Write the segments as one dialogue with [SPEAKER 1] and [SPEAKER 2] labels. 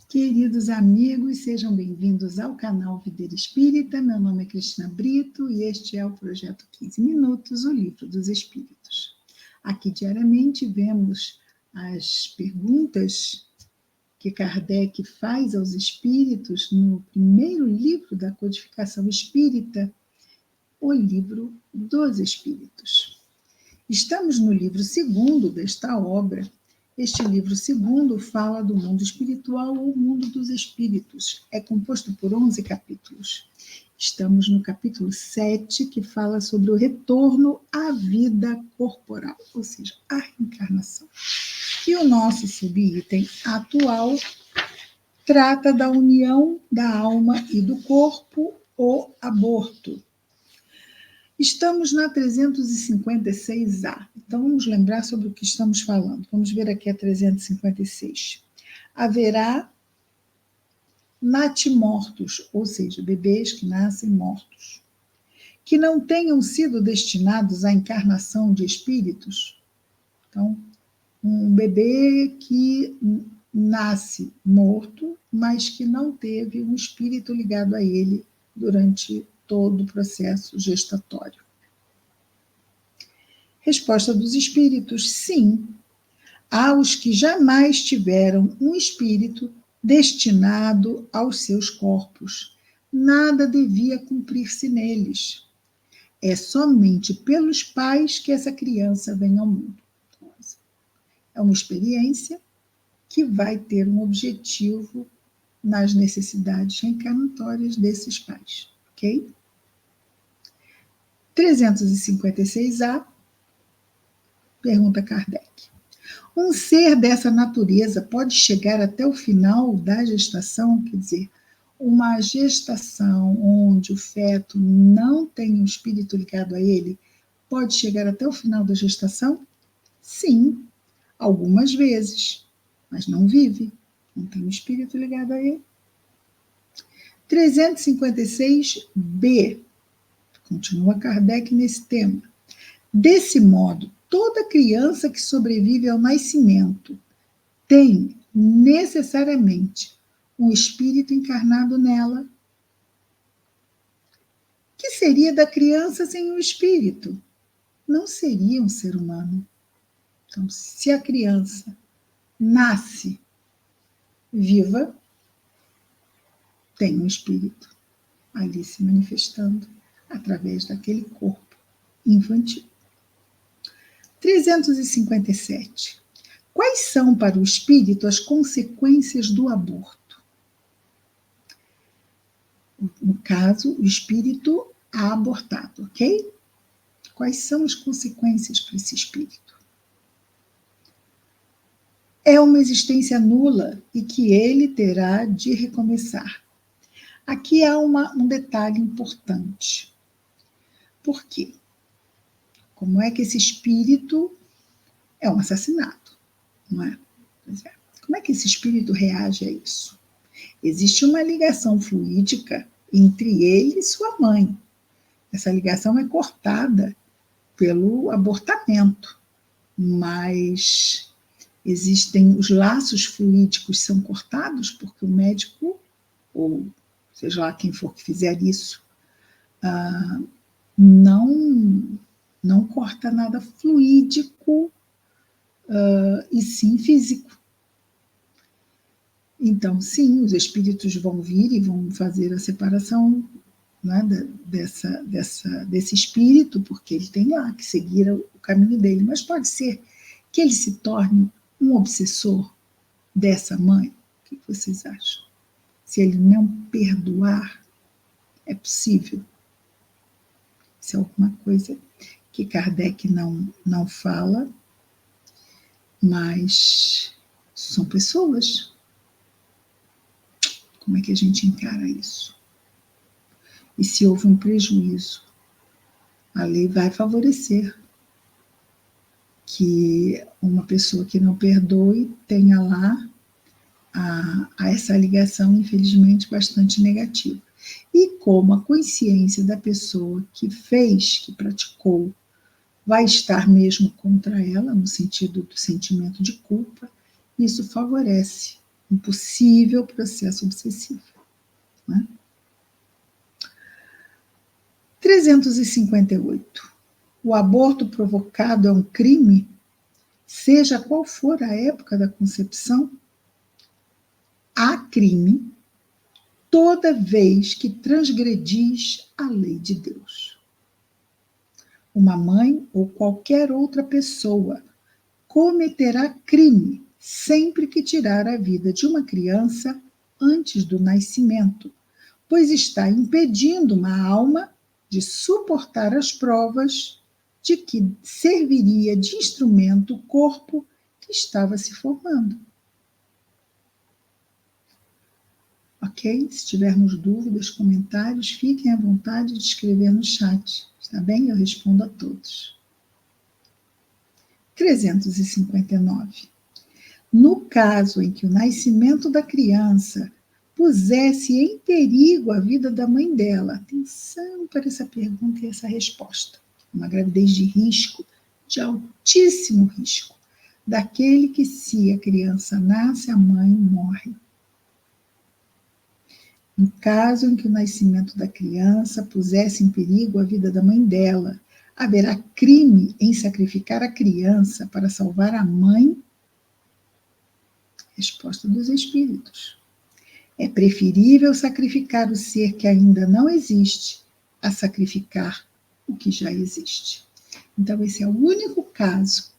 [SPEAKER 1] Queridos amigos, sejam bem-vindos ao canal Videira Espírita. Meu nome é Cristina Brito e este é o projeto 15 Minutos, o Livro dos Espíritos. Aqui diariamente vemos as perguntas que Kardec faz aos espíritos no primeiro livro da codificação espírita, o Livro dos Espíritos. Estamos no livro segundo desta obra. Este livro segundo fala do mundo espiritual ou mundo dos espíritos. É composto por 11 capítulos. Estamos no capítulo 7, que fala sobre o retorno à vida corporal, ou seja, a reencarnação. E o nosso subitem atual trata da união da alma e do corpo, o aborto. Estamos na 356A. Então, vamos lembrar sobre o que estamos falando. Vamos ver aqui a 356. Haverá natimortos, ou seja, bebês que nascem mortos, que não tenham sido destinados à encarnação de espíritos. Então, um bebê que nasce morto, mas que não teve um espírito ligado a ele durante todo o processo gestatório. Resposta dos espíritos: sim. Há os que jamais tiveram um espírito destinado aos seus corpos. Nada devia cumprir-se neles. É somente pelos pais que essa criança vem ao mundo. É uma experiência que vai ter um objetivo nas necessidades reencarnatórias desses pais, ok? 356A, pergunta Kardec. Um ser dessa natureza pode chegar até o final da gestação, quer dizer, uma gestação onde o feto não tem um espírito ligado a ele, pode chegar até o final da gestação? Sim, algumas vezes, mas não vive, não tem um espírito ligado a ele. 356B, continua Kardec nesse tema. Desse modo, toda criança que sobrevive ao nascimento tem necessariamente um espírito encarnado nela. Que seria da criança sem o espírito? Não seria um ser humano. Então, se a criança nasce viva, tem um espírito ali se manifestando através daquele corpo infantil. 357. Quais são para o espírito as consequências do aborto? No caso, o espírito abortado, ok? Quais são as consequências para esse espírito? É uma existência nula e que ele terá de recomeçar. Aqui há um detalhe importante. Por quê? Como é que esse espírito é um assassinato, não é? Pois é. Como é que esse espírito reage a isso? Existe uma ligação fluídica entre ele e sua mãe. Essa ligação é cortada pelo abortamento, mas existem os laços fluídicos são cortados porque o médico, ou seja lá quem for que fizer isso, não corta nada fluídico e sim físico. Então, sim, os espíritos vão vir e vão fazer a separação, né, desse espírito, porque ele tem lá que seguir o caminho dele. Mas pode ser que ele se torne um obsessor dessa mãe. O que vocês acham? Se ele não perdoar, é possível. Isso é alguma coisa que Kardec não fala, mas são pessoas. Como é que a gente encara isso? E se houve um prejuízo, a lei vai favorecer que uma pessoa que não perdoe tenha lá a essa ligação, infelizmente, bastante negativa. E como a consciência da pessoa que fez, que praticou, vai estar mesmo contra ela, no sentido do sentimento de culpa, isso favorece um possível processo obsessivo. Né? 358. O aborto provocado é um crime, seja qual for a época da concepção? Há crime toda vez que transgredis a lei de Deus. Uma mãe ou qualquer outra pessoa cometerá crime sempre que tirar a vida de uma criança antes do nascimento, pois está impedindo uma alma de suportar as provas de que serviria de instrumento o corpo que estava se formando. Ok? Se tivermos dúvidas, comentários, fiquem à vontade de escrever no chat, tá bem? Eu respondo a todos. 359. No caso em que o nascimento da criança pusesse em perigo a vida da mãe dela, atenção para essa pergunta e essa resposta. Uma gravidez de risco, de altíssimo risco, daquele que, se a criança nasce, a mãe morre. No caso em que o nascimento da criança pusesse em perigo a vida da mãe dela, haverá crime em sacrificar a criança para salvar a mãe? Resposta dos espíritos. É preferível sacrificar o ser que ainda não existe a sacrificar o que já existe. Então, esse é o único caso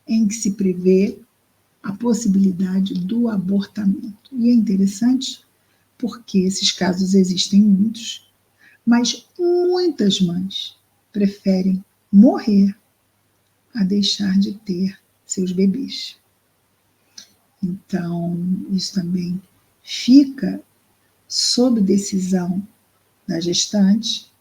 [SPEAKER 1] em que se prevê a possibilidade do abortamento. E é interessante porque esses casos existem muitos, mas muitas mães preferem morrer a deixar de ter seus bebês. Então, isso também fica sob decisão da gestante,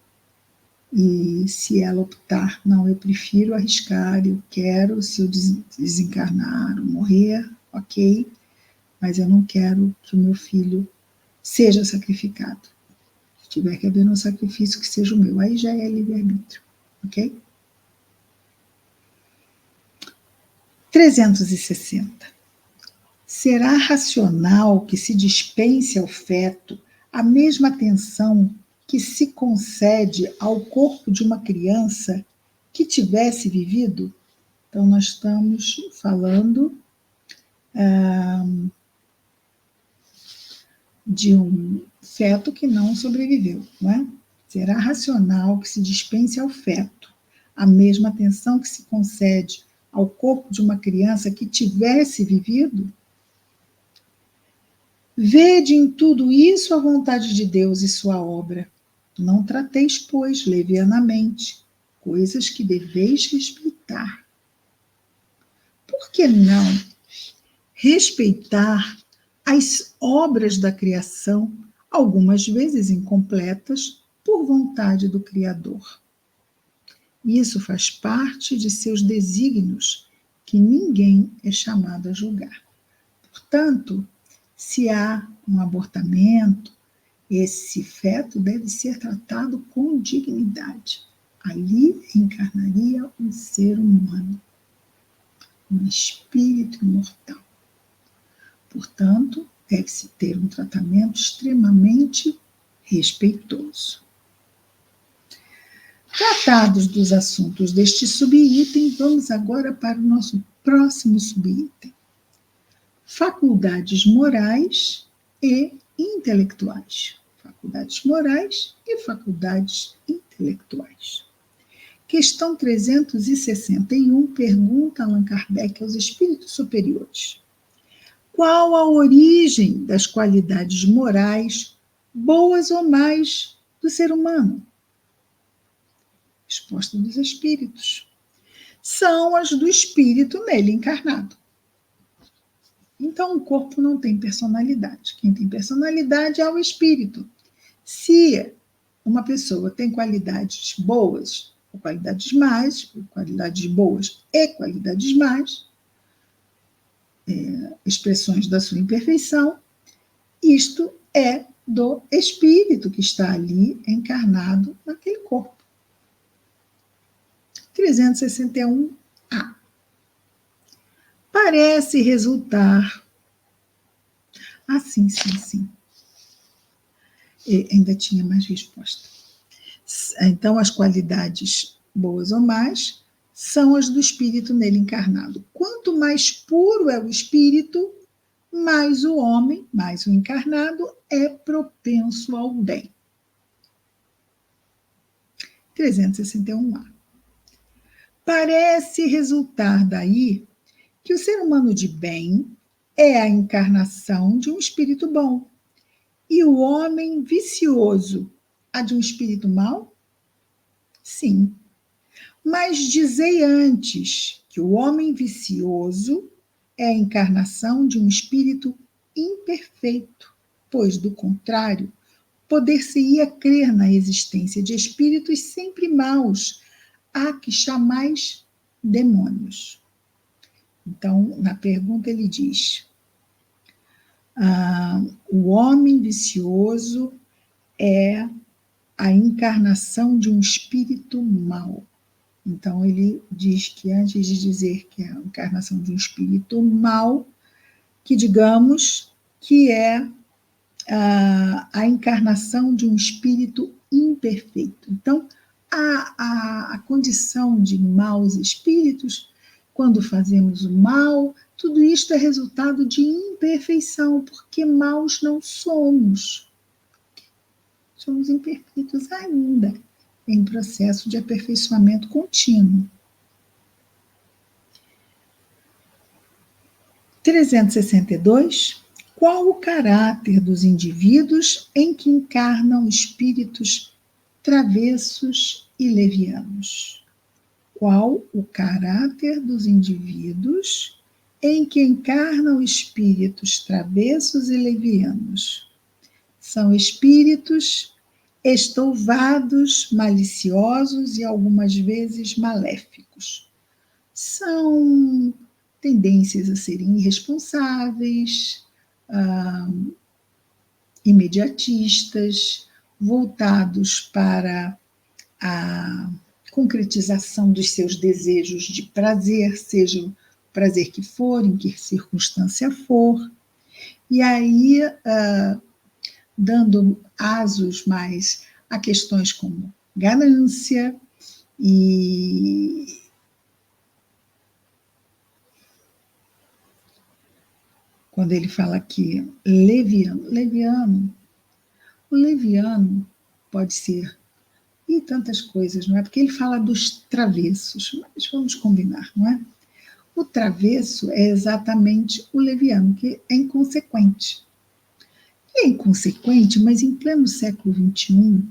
[SPEAKER 1] e se ela optar, não, eu prefiro arriscar, eu quero, se eu desencarnar ou morrer, ok, mas eu não quero que o meu filho seja sacrificado. Se tiver que haver um sacrifício, que seja o meu. Aí já é livre-arbítrio, ok? 360. Será racional que se dispense ao feto a mesma atenção que se concede ao corpo de uma criança que tivesse vivido? Então, nós estamos falando de um feto que não sobreviveu, não é? Será racional que se dispense ao feto a mesma atenção que se concede ao corpo de uma criança que tivesse vivido? Vede em tudo isso a vontade de Deus e sua obra. Não trateis, pois, levianamente, coisas que deveis respeitar. Por que não respeitar as obras da criação, algumas vezes incompletas, por vontade do Criador? Isso faz parte de seus desígnios, que ninguém é chamado a julgar. Portanto, se há um abortamento, esse feto deve ser tratado com dignidade. Ali encarnaria um ser humano, um espírito imortal. Portanto, deve-se ter um tratamento extremamente respeitoso. Tratados dos assuntos deste subitem, vamos agora para o nosso próximo subitem. Faculdades morais e intelectuais. Faculdades morais e faculdades intelectuais. Questão 361 pergunta Allan Kardec aos espíritos superiores: qual a origem das qualidades morais, boas ou más, do ser humano? Resposta dos espíritos: são as do espírito nele encarnado. Então, o corpo não tem personalidade. Quem tem personalidade é o espírito. Se uma pessoa tem qualidades boas ou qualidades más, qualidades boas e qualidades más, expressões da sua imperfeição, isto é do espírito que está ali encarnado naquele corpo. 361A. Parece resultar Ah, sim, sim, sim. E ainda tinha mais resposta. Então, as qualidades boas ou más são as do espírito nele encarnado. Quanto mais puro é o espírito, mais o homem, mais o encarnado, é propenso ao bem. 361A. Parece resultar daí que o ser humano de bem é a encarnação de um espírito bom e o homem vicioso a de um espírito mau? Sim. Mas dizei antes que o homem vicioso é a encarnação de um espírito imperfeito, pois, do contrário, poder-se-ia crer na existência de espíritos sempre maus, a que chamais demônios. Então, na pergunta ele diz, o homem vicioso é a encarnação de um espírito mau. Então, ele diz que antes de dizer que é a encarnação de um espírito mau, que digamos que é a encarnação de um espírito imperfeito. Então, a condição de maus espíritos, quando fazemos o mal, tudo isto é resultado de imperfeição, porque maus não somos. Somos imperfeitos ainda, em processo de aperfeiçoamento contínuo. 362. Qual o caráter dos indivíduos em que encarnam espíritos travessos e levianos? Qual o caráter dos indivíduos em que encarnam espíritos travessos e levianos? São espíritos estouvados, maliciosos e algumas vezes maléficos. São tendências a serem irresponsáveis, imediatistas, voltados para a concretização dos seus desejos de prazer, seja o prazer que for, em que circunstância for, e aí dando asos mais a questões como ganância e quando ele fala aqui leviano, o leviano pode ser e tantas coisas, não é? Porque ele fala dos travessos, mas vamos combinar, não é? O travesso é exatamente o leviano, que é inconsequente. E é inconsequente, mas em pleno século XXI,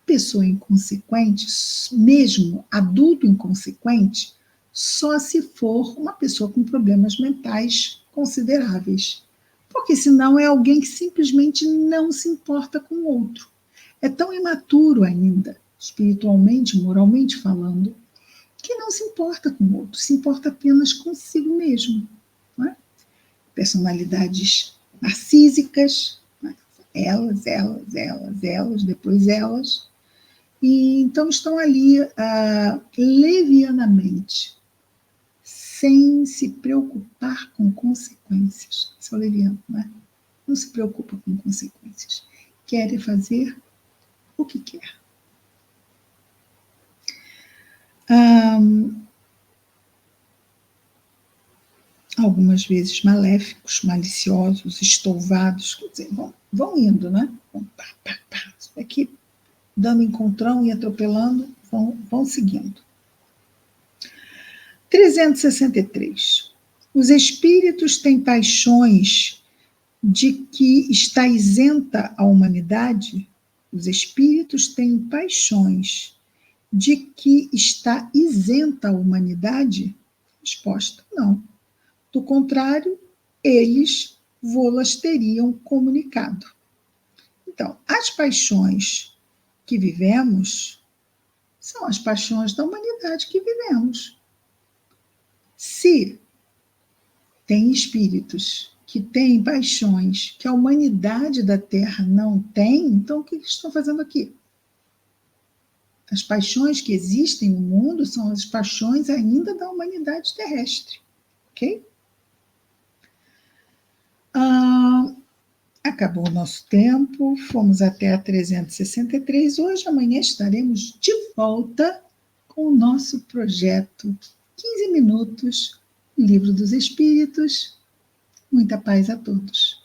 [SPEAKER 1] pessoa inconsequente, mesmo adulto inconsequente, só se for uma pessoa com problemas mentais consideráveis. Porque senão é alguém que simplesmente não se importa com o outro. É tão imaturo ainda, espiritualmente, moralmente falando, que não se importa com o outro, se importa apenas consigo mesmo. Não é? Personalidades narcísicas, né? Elas, depois elas. E então estão ali levianamente, sem se preocupar com consequências. Isso é leviano, né? Não se preocupa com consequências. Quer fazer o que quer. Algumas vezes maléficos, maliciosos, estouvados, quer dizer, vão indo, né? Vão aqui dando encontrão e atropelando, vão seguindo. 363. Os espíritos têm paixões de que está isenta a humanidade? Os espíritos têm paixões de que está isenta a humanidade? Resposta: não. Do contrário, eles vô-las teriam comunicado. Então, as paixões que vivemos são as paixões da humanidade que vivemos. Se tem espíritos que têm paixões que a humanidade da Terra não tem, então o que eles estão fazendo aqui? As paixões que existem no mundo são as paixões ainda da humanidade terrestre, ok? Acabou o nosso tempo, fomos até a 363. Hoje, amanhã, estaremos de volta com o nosso projeto 15 Minutos, Livro dos Espíritos. Muita paz a todos.